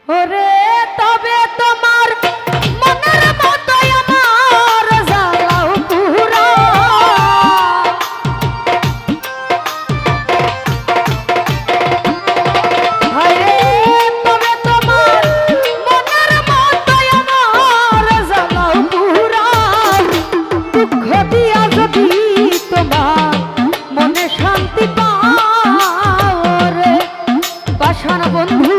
ওরে তবে তোমার মনের মতোই আমার জ্বালাও পুরা হায়রে তবে তোমার মনের মতোই আমার জ্বালাও পুরা দুঃখ দিয়া যদি তোমার মনে শান্তি পাও রে পাষাণ বন্ধু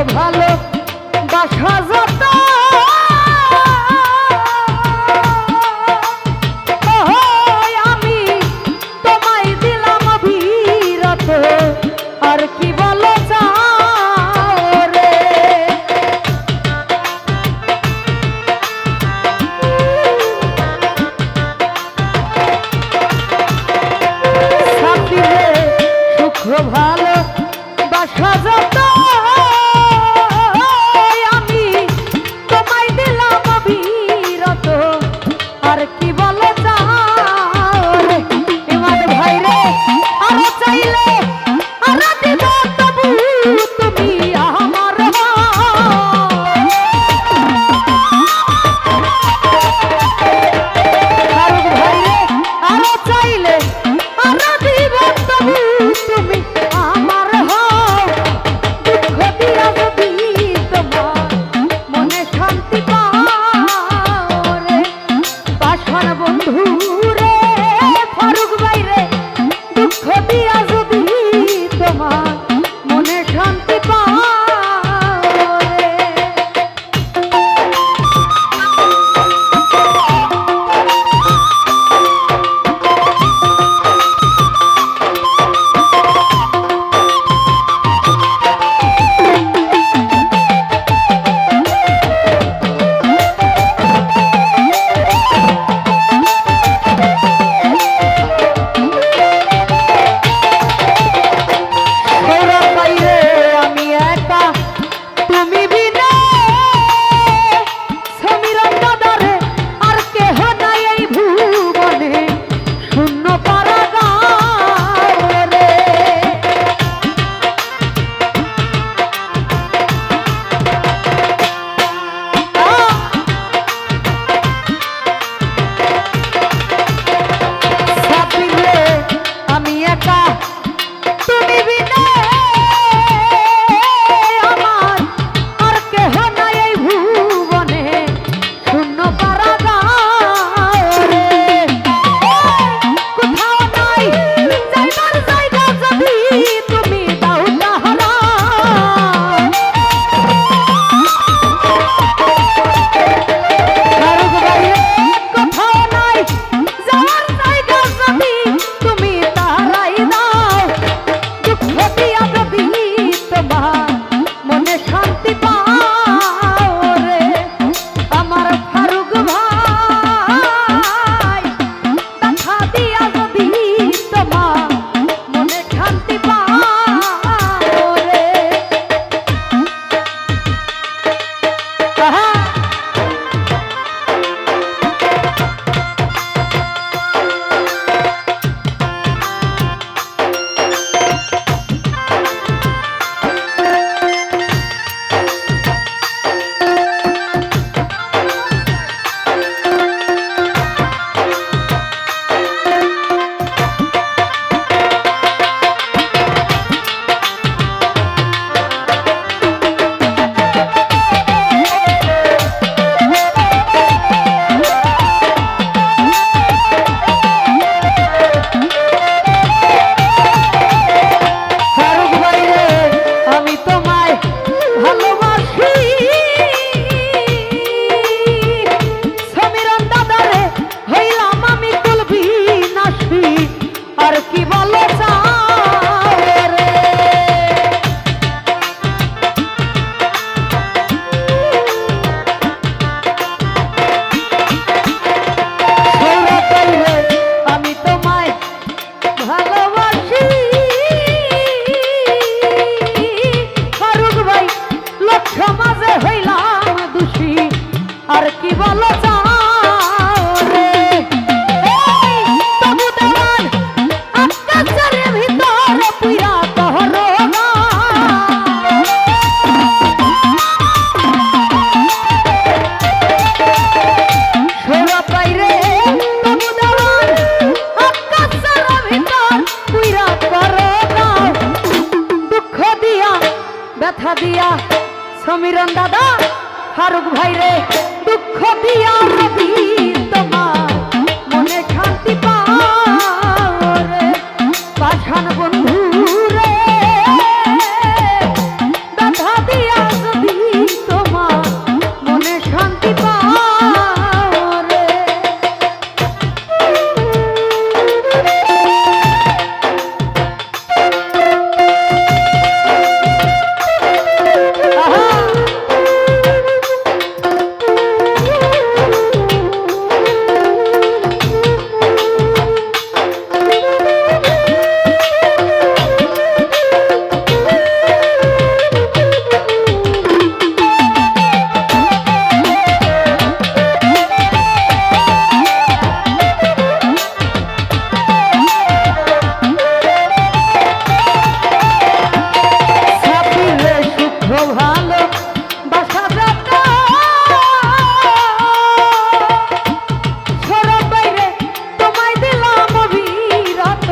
ভালো বাসা যত আমি তোমায় দিলাম অবিরত আর কি বলো চাও রে সাথীরে সুখ ভালো বাসা যত ফারুক ভাই রে দুঃখ দিয়া যদি তোমার মনে শান্তি পাও রে পাষাণ বন্ধু রে ব্যথা দিয়া যদি তোমার মনে শান্তি পাও রে ভালো বাসা যাতা সরব বাইরে তোমায় দিলাম অবিরত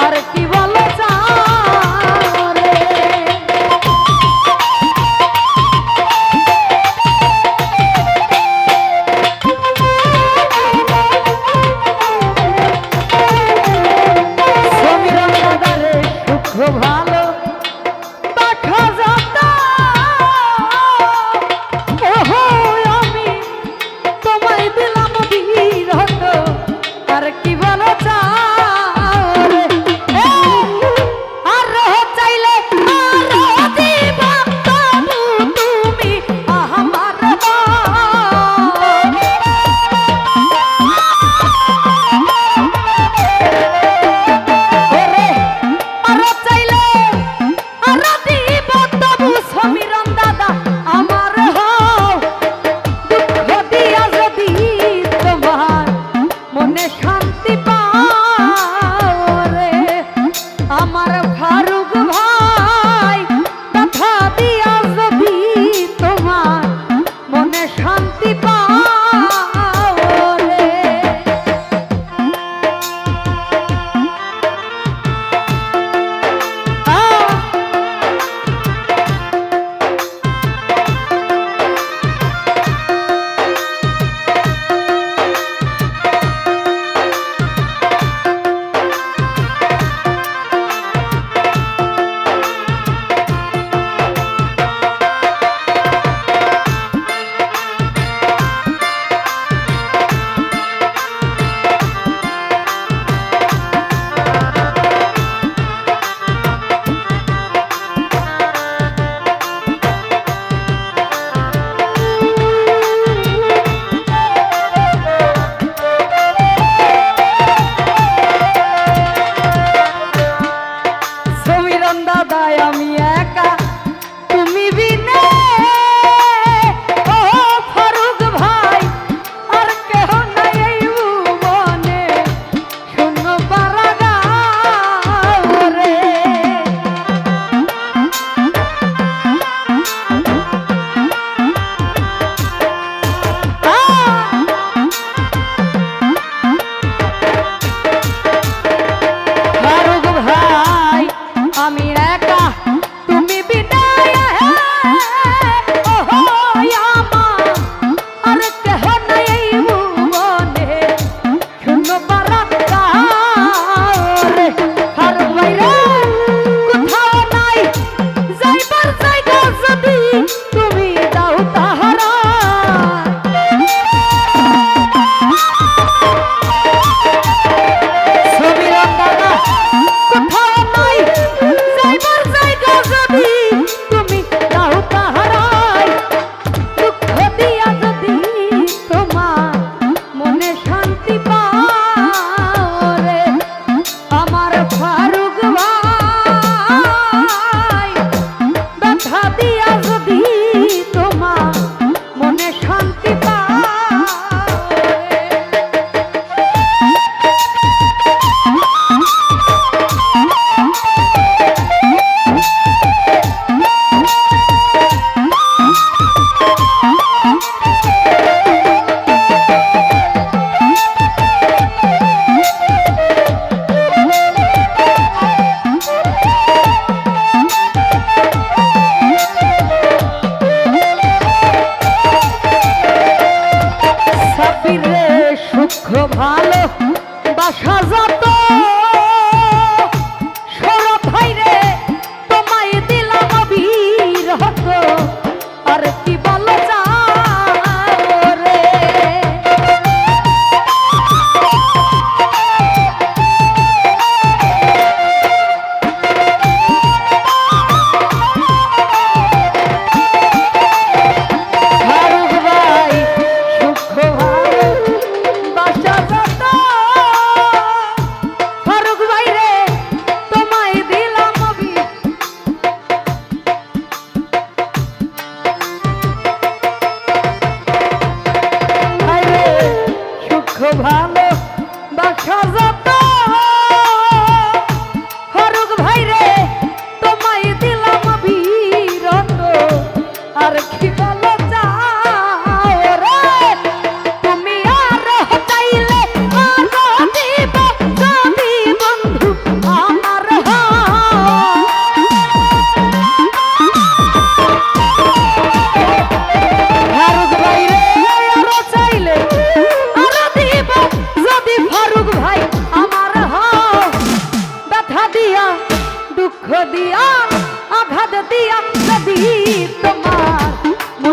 আর কি বলো চাও রে সমীরণ দাদারে সুখ ভালো দেখা যাতা ওহো আমি তোমায় দিলাম বিরত আর কি বলো চাও রে আর চাইলে আর দিবা তবু তুমি আমার ওরে আর চাইলে আর দিব তবু সমীরণ দাদা আমার হও দুঃখ দিয়া যদি তোমার মনে শান্তি পাও রে আমার ফারুক ভাই ব্যথা দিয়া যদি তোমার মনে শান্তি পাও রে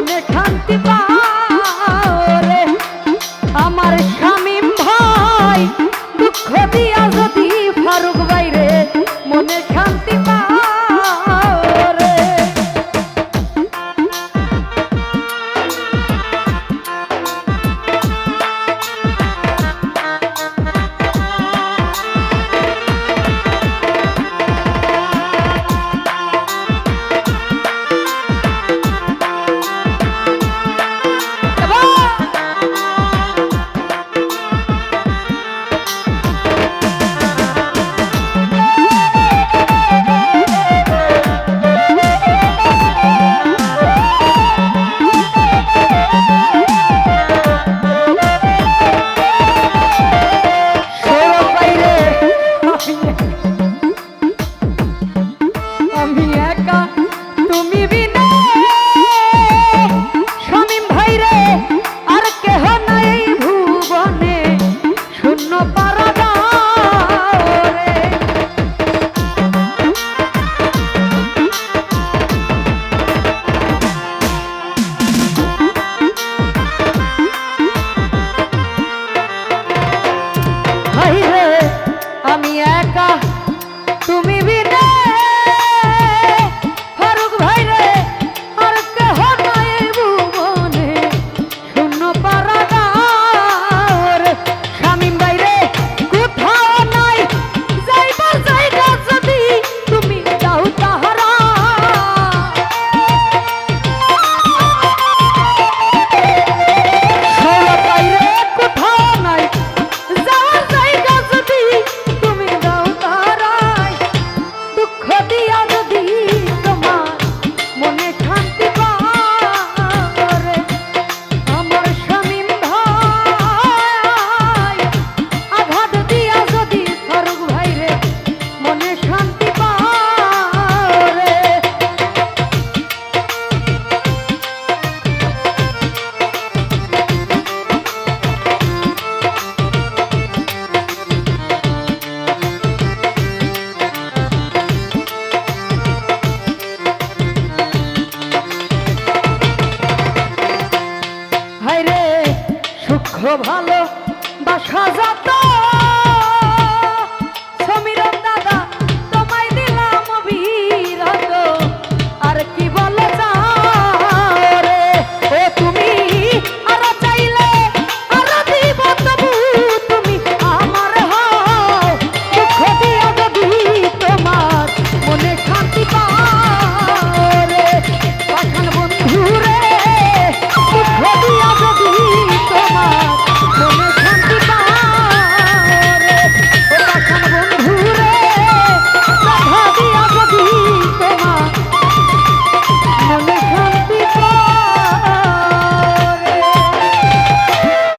মনে শান্তি পাও রে আমার শামীম ভাই দুঃখ দিয়া যদি ফারুক ভাই রে মনে শান্তি পাও রে আমি একা তুমি বিনে শামীম ভাই রে আর কেহ নাই ভুবনে শূন্য পারাদা রে ভাই রে আমি একা তুমি বিনে ভালো বাসা যাত